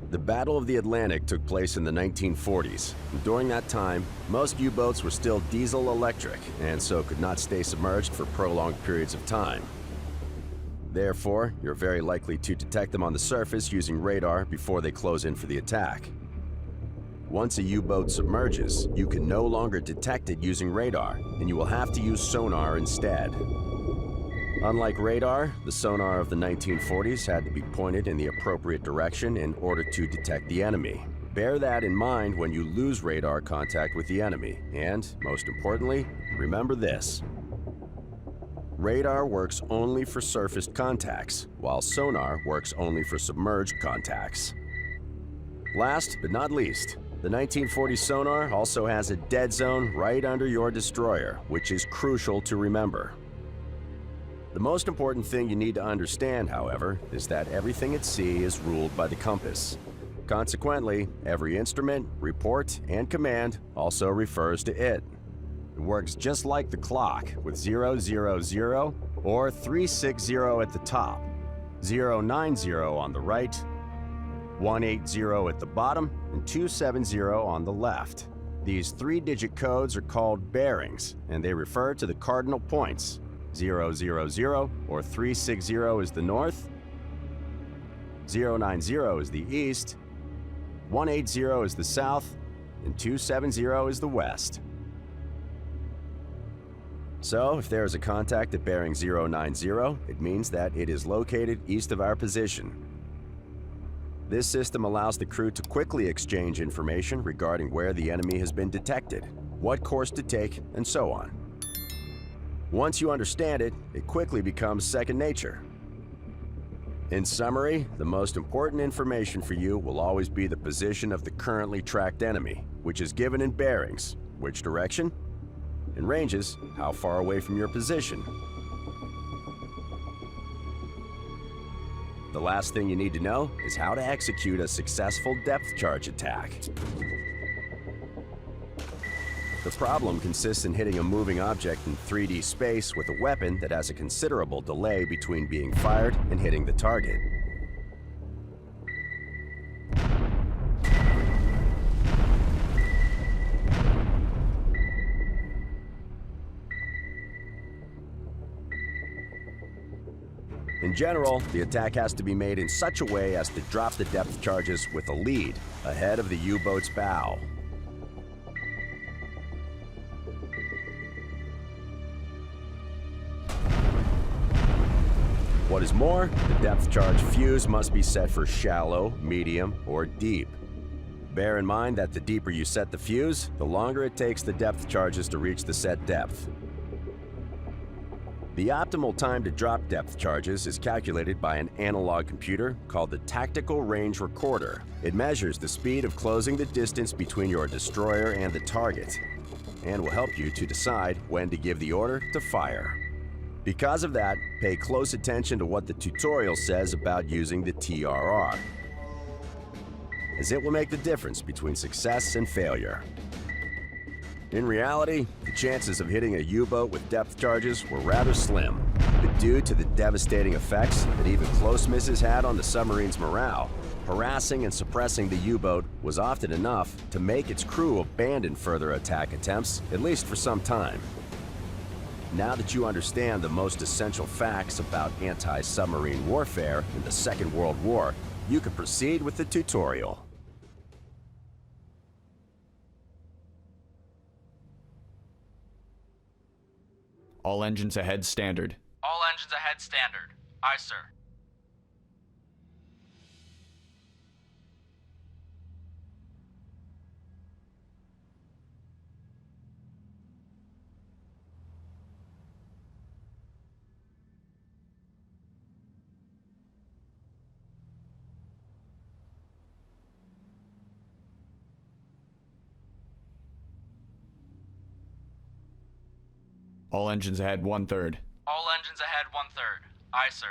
The Battle of the Atlantic took place in the 1940s. During that time, most U-boats were still diesel-electric and so could not stay submerged for prolonged periods of time. Therefore, you're very likely to detect them on the surface using radar before they close in for the attack. Once a U-boat submerges, you can no longer detect it using radar, and you will have to use sonar instead. Unlike radar, the sonar of the 1940s had to be pointed in the appropriate direction in order to detect the enemy. Bear that in mind when you lose radar contact with the enemy, and, most importantly, remember this. Radar works only for surfaced contacts, while sonar works only for submerged contacts. Last but not least, the 1940 sonar also has a dead zone right under your destroyer, which is crucial to remember. The most important thing you need to understand, however, is that everything at sea is ruled by the compass. Consequently, every instrument, report, and command also refers to it. It works just like the clock, with 000 or 360 at the top, 090 on the right, 180 at the bottom, and 270 on the left. These three-digit codes are called bearings, and they refer to the cardinal points. 000 or 360 is the north, 090 is the east, 180 is the south, and 270 is the west. So, if there is a contact at bearing 090, it means that it is located east of our position. This system allows the crew to quickly exchange information regarding where the enemy has been detected, what course to take, and so on. Once you understand it, it quickly becomes second nature. In summary, the most important information for you will always be the position of the currently tracked enemy, which is given in bearings, which direction, and ranges, how far away from your position. The last thing you need to know is how to execute a successful depth charge attack. The problem consists in hitting a moving object in 3D space with a weapon that has a considerable delay between being fired and hitting the target. In general, the attack has to be made in such a way as to drop the depth charges with a lead ahead of the U-boat's bow. What is more, the depth charge fuse must be set for shallow, medium, or deep. Bear in mind that the deeper you set the fuse, the longer it takes the depth charges to reach the set depth. The optimal time to drop depth charges is calculated by an analog computer called the Tactical Range Recorder. It measures the speed of closing the distance between your destroyer and the target, and will help you to decide when to give the order to fire. Because of that, pay close attention to what the tutorial says about using the TRR, as it will make the difference between success and failure. In reality, the chances of hitting a U-boat with depth charges were rather slim, but due to the devastating effects that even close misses had on the submarine's morale, harassing and suppressing the U-boat was often enough to make its crew abandon further attack attempts, at least for some time. Now that you understand the most essential facts about anti-submarine warfare in the Second World War, you can proceed with the tutorial. All engines ahead standard. All engines ahead standard. Aye, sir. All engines ahead 1/3. All engines ahead 1/3. Aye, sir.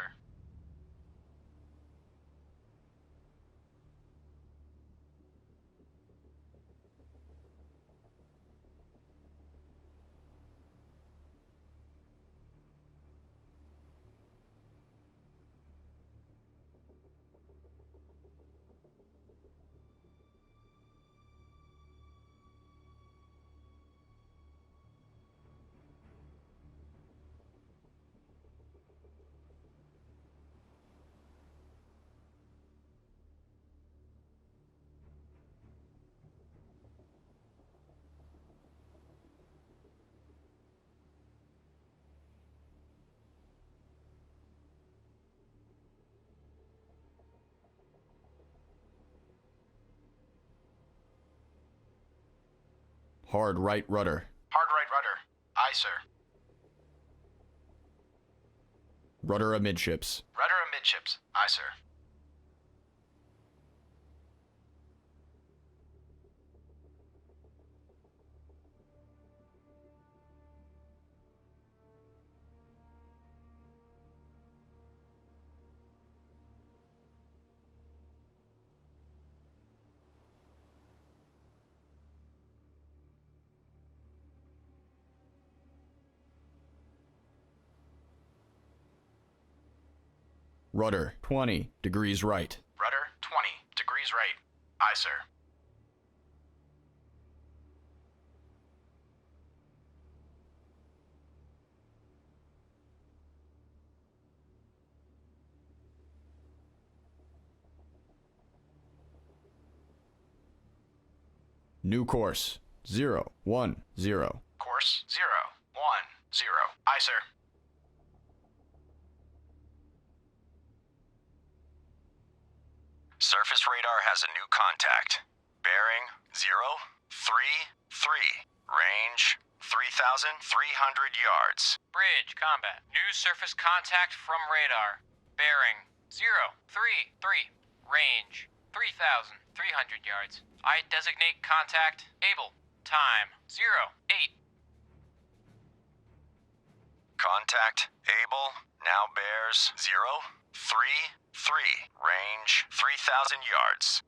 Hard right rudder. Hard right rudder. Aye, sir. Rudder amidships. Rudder amidships. Aye, sir. Rudder 20 degrees right. Rudder 20 degrees right. Aye, sir. New course 010. Course 010. Aye, sir. Surface radar has a new contact. Bearing 033. Range 3,300 yards. Bridge combat. New surface contact from radar. Bearing 033. Range 3,300 yards. I designate contact able. Time 08. Contact able now bears 033. Range 3,000 yards.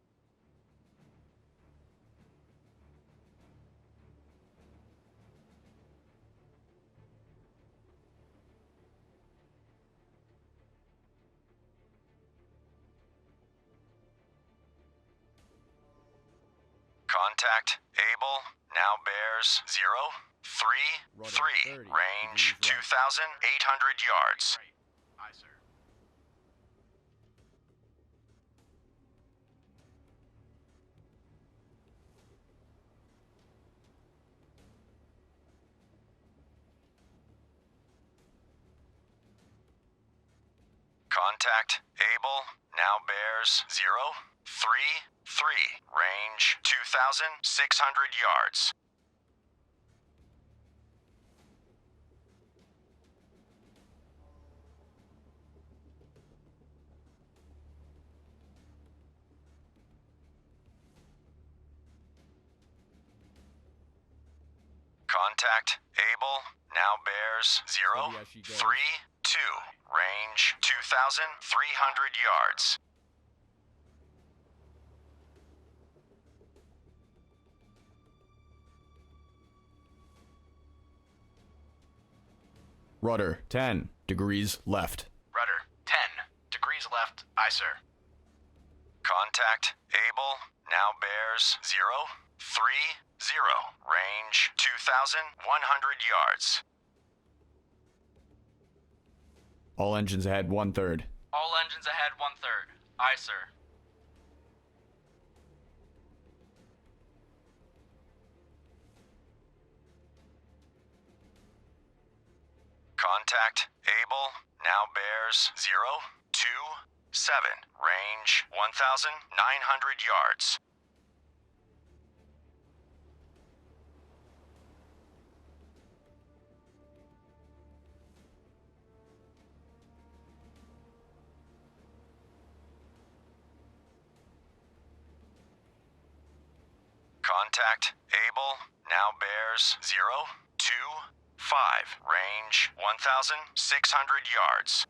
Contact able now bears 033. Range 2,800 yards. Aye, sir. Contact able now bears 033. Range 2,600 yards. Contact able now bears 032. Range 2,300 yards. Rudder 10 degrees left. Rudder 10 degrees left. Aye, sir. Contact able now bears 030. Range 2,100 yards. All engines ahead 1/3. All engines ahead 1/3. Aye, sir. Contact able now bears 027. Range 1,900 yards. Contact able now bears 025. Range 1,600 yards.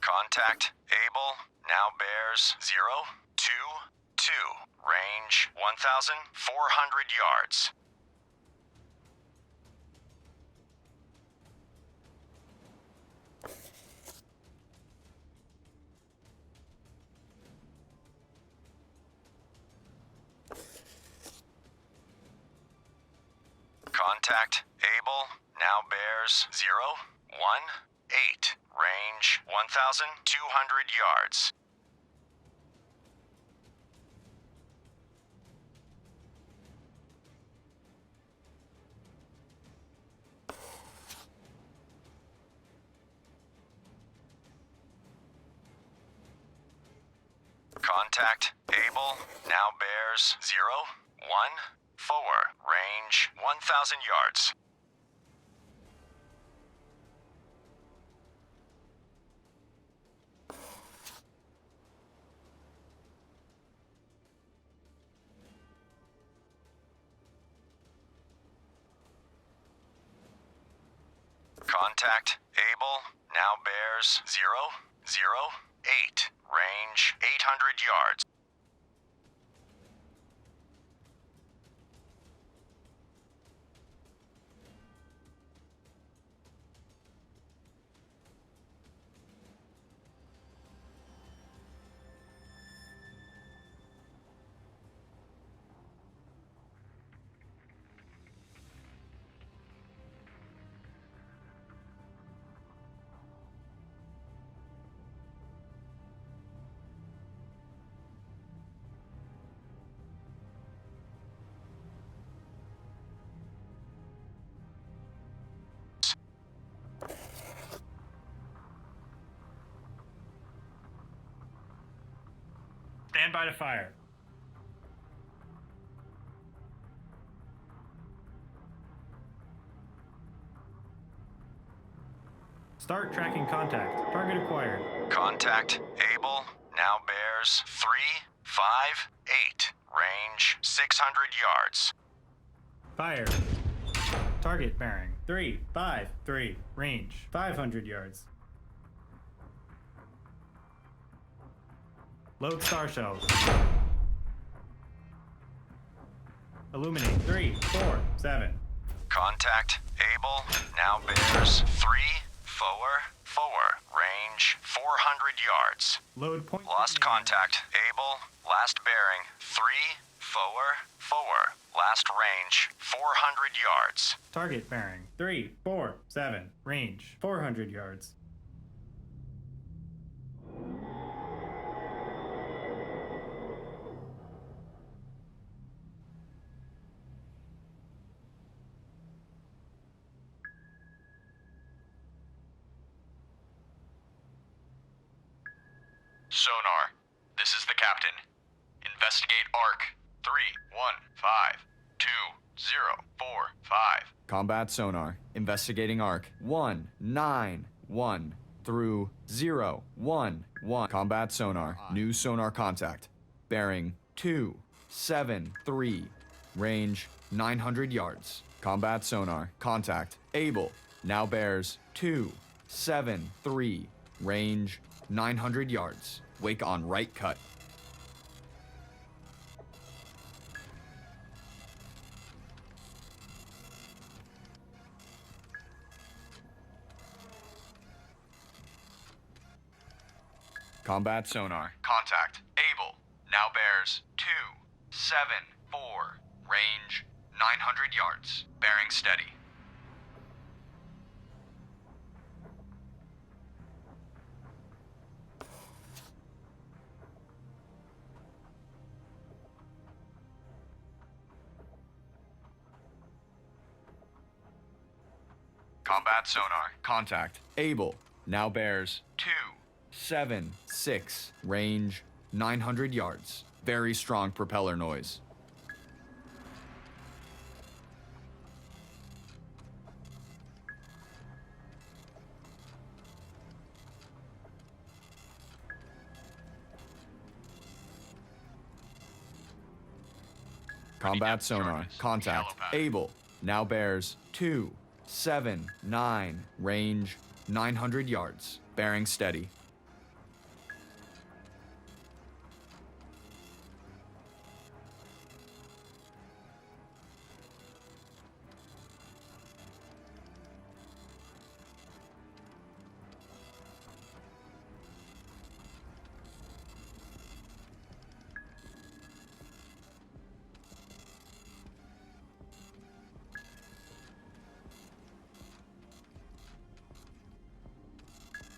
Contact able now bears 022. Range 1,400 yards. Contact able now bears 018. Range 1,200 yards. Contact Able now bears 0, 1, 4. Range 1,000 yards. Contact Able now bears 0, 0, 8. Range 800 yards. Stand by to fire. Start tracking contact. Target acquired. Contact Able now bears 3, 5, 8. Range 600 yards. Fire. Target bearing 3, 5, 3. Range 500 yards. Load star shells. Illuminate 3, 4, 7. Contact Able now bears 3, 4, 4. Range 400 yards. Load point. Lost contact Able. Last bearing 3, 4, 4. Last range 400 yards. Target bearing 3, 4, 7. Range 400 yards. Sonar, this is the captain. Investigate ARC 3, 1, 5, 2, 0, 4, 5. Combat sonar. Investigating arc. 1, 9, 1 through 0, 1, 1. Combat sonar. New sonar contact. Bearing 2, 7, 3. Range 900 yards. Combat sonar. Contact. Able. Now bears 2, 7, 3. Range 900 yards. Wake on right cut. Combat sonar. Contact Able now bears 2, 7, 4. Range 900 yards. Bearing steady. Combat sonar. Contact. Able. Now bears 2, 7, 6. Range 900 yards. Very strong propeller noise. Combat sonar. Contact. Able. Now bears 2, 7, 9. Range 900 yards. Bearing steady.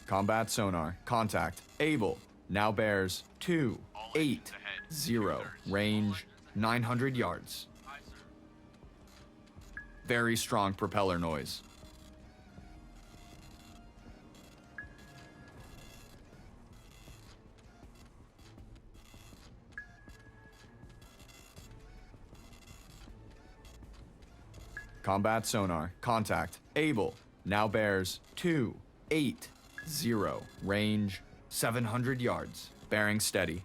Combat sonar. Contact. Able. Now bears 2, 8, 0. Range 900 yards. Very strong propeller noise. Combat sonar. Contact. Able. Now bears 280. Range 700 yards. Bearing steady.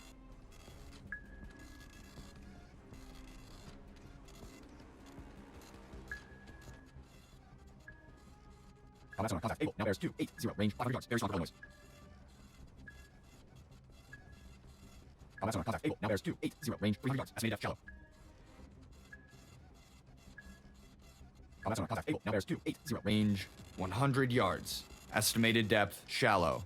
Combat sonar. Contact. Able. Now bears 280. Range 500 yards. Very strong noise. Combat sonar. Contact. Able. Now bears 280. Range 300 yards. Estimated depth shallow. Combat sonar. Contact. Able. Now bears 280. Range 100 yards. Estimated depth shallow.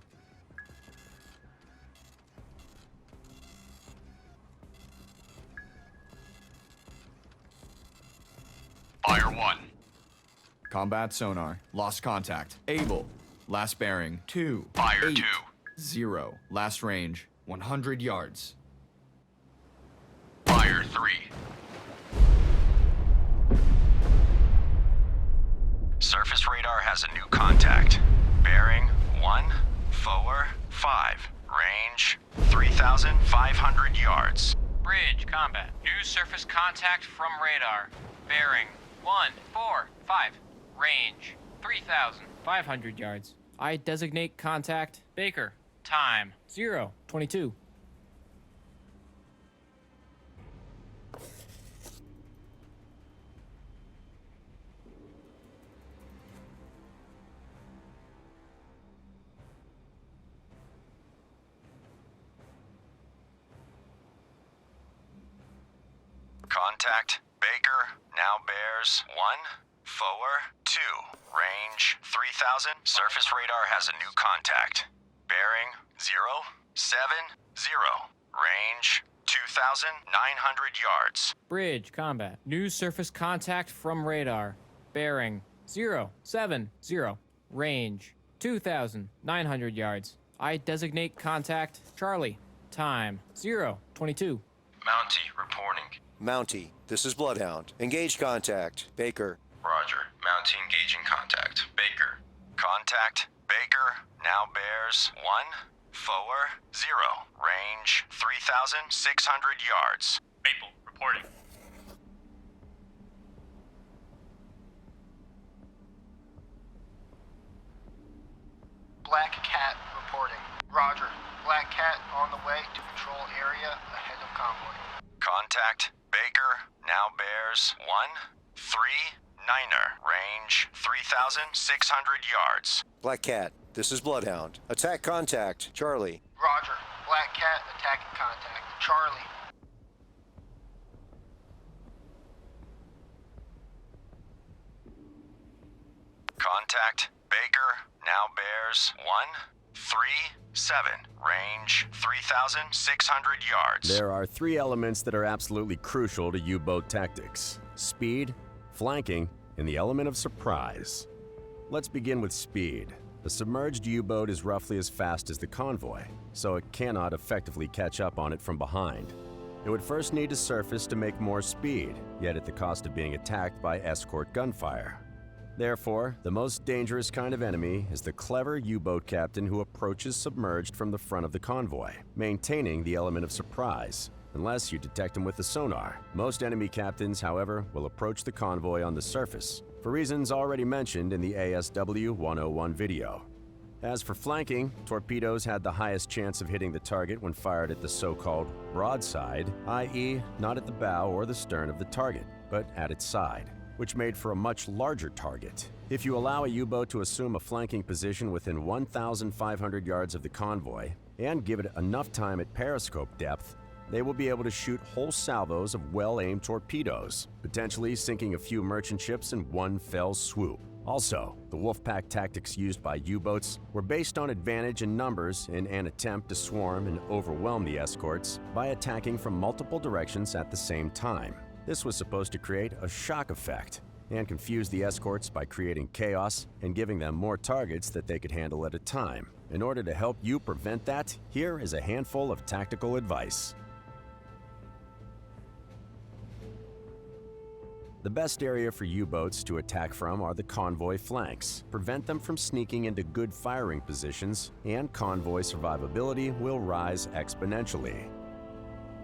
Fire 1. Combat sonar. Lost contact. Able. Last bearing 2. Fire 2. 0. Last range 100 yards. Fire 3. Surface radar has a new contact. Bearing 145. Range 3,500 yards. Bridge, combat. New surface contact from radar. Bearing 145. Range 3,500 yards. I designate contact Baker, time. 022. Contact Baker now bears 142. Range 3,000. Surface radar has a new contact. Bearing 070. Range 2,900 yards. Bridge, combat. New surface contact from radar. Bearing 070. Range 2,900 yards. I designate contact Charlie. Time 022. Mountie reporting. Mountie, this is Bloodhound. Engage contact. Baker. Roger. Mountie engaging contact. Baker. Contact Baker now bears 140. Range 3,600 yards. Maple, reporting. Black Cat reporting. Roger. Black Cat on the way to patrol area ahead of convoy. Contact Baker now bears 139. Range 3,600 yards. Black Cat, this is Bloodhound. Attack contact. Charlie. Roger. Black Cat attacking contact. Charlie. Contact Baker now bears 137. Range 3,600 yards. There are three elements that are absolutely crucial to U-boat tactics: speed, flanking, and the element of surprise. Let's begin with speed. The submerged U-boat is roughly as fast as the convoy, so it cannot effectively catch up on it from behind. It would first need to surface to make more speed, yet at the cost of being attacked by escort gunfire. Therefore, the most dangerous kind of enemy is the clever U-boat captain who approaches submerged from the front of the convoy, maintaining the element of surprise, unless you detect him with the sonar. Most enemy captains, however, will approach the convoy on the surface, for reasons already mentioned in the ASW 101 video. As for flanking, torpedoes had the highest chance of hitting the target when fired at the so-called broadside, i.e. not at the bow or the stern of the target, but at its side, which made for a much larger target. If you allow a U-boat to assume a flanking position within 1,500 yards of the convoy, and give it enough time at periscope depth, they will be able to shoot whole salvos of well-aimed torpedoes, potentially sinking a few merchant ships in one fell swoop. Also, the Wolfpack tactics used by U-boats were based on advantage in numbers in an attempt to swarm and overwhelm the escorts by attacking from multiple directions at the same time. This was supposed to create a shock effect and confuse the escorts by creating chaos and giving them more targets that they could handle at a time. In order to help you prevent that, here is a handful of tactical advice. The best area for U-boats to attack from are the convoy flanks. Prevent them from sneaking into good firing positions, and convoy survivability will rise exponentially.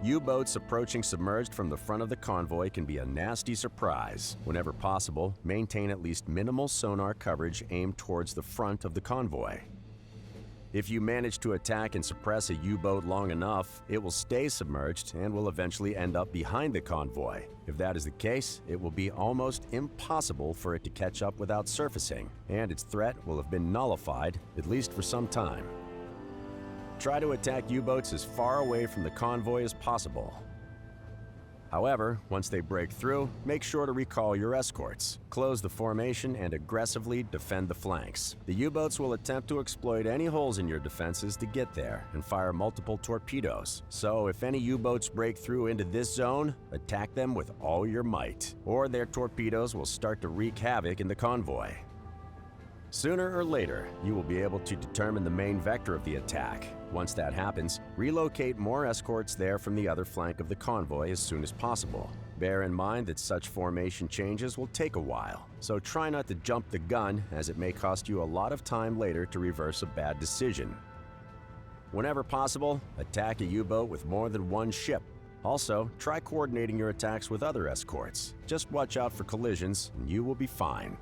U-boats approaching submerged from the front of the convoy can be a nasty surprise. Whenever possible, maintain at least minimal sonar coverage aimed towards the front of the convoy. If you manage to attack and suppress a U-boat long enough, it will stay submerged and will eventually end up behind the convoy. If that is the case, it will be almost impossible for it to catch up without surfacing, and its threat will have been nullified, at least for some time. Try to attack U-boats as far away from the convoy as possible. However, once they break through, make sure to recall your escorts, close the formation, and aggressively defend the flanks. The U-boats will attempt to exploit any holes in your defenses to get there and fire multiple torpedoes. So if any U-boats break through into this zone, attack them with all your might, or their torpedoes will start to wreak havoc in the convoy. Sooner or later, you will be able to determine the main vector of the attack. Once that happens, relocate more escorts there from the other flank of the convoy as soon as possible. Bear in mind that such formation changes will take a while, so try not to jump the gun, as it may cost you a lot of time later to reverse a bad decision. Whenever possible, attack a U-boat with more than one ship. Also, try coordinating your attacks with other escorts. Just watch out for collisions, and you will be fine.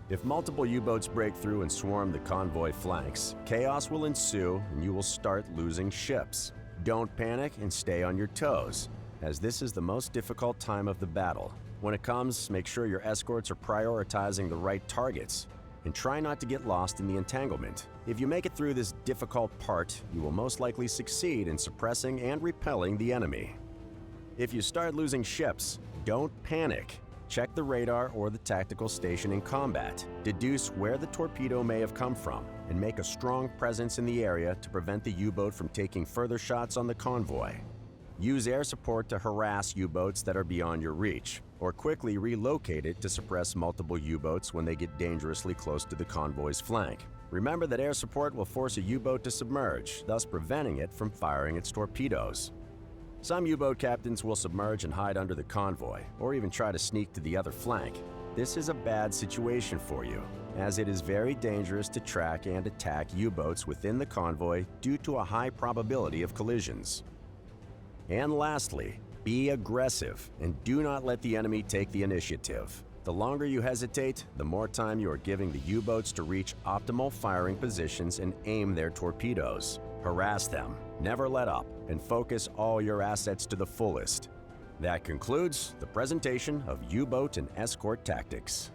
If multiple U-boats break through and swarm the convoy flanks, chaos will ensue and you will start losing ships. Don't panic and stay on your toes, as this is the most difficult time of the battle. When it comes, make sure your escorts are prioritizing the right targets, and try not to get lost in the entanglement. If you make it through this difficult part, you will most likely succeed in suppressing and repelling the enemy. If you start losing ships, don't panic. Check the radar or the tactical station in combat. Deduce where the torpedo may have come from, and make a strong presence in the area to prevent the U-boat from taking further shots on the convoy. Use air support to harass U-boats that are beyond your reach, or quickly relocate it to suppress multiple U-boats when they get dangerously close to the convoy's flank. Remember that air support will force a U-boat to submerge, thus preventing it from firing its torpedoes. Some U-boat captains will submerge and hide under the convoy, or even try to sneak to the other flank. This is a bad situation for you, as it is very dangerous to track and attack U-boats within the convoy due to a high probability of collisions. And lastly, be aggressive and do not let the enemy take the initiative. The longer you hesitate, the more time you are giving the U-boats to reach optimal firing positions and aim their torpedoes. Harass them, never let up, and focus all your assets to the fullest. That concludes the presentation of U-boat and escort tactics.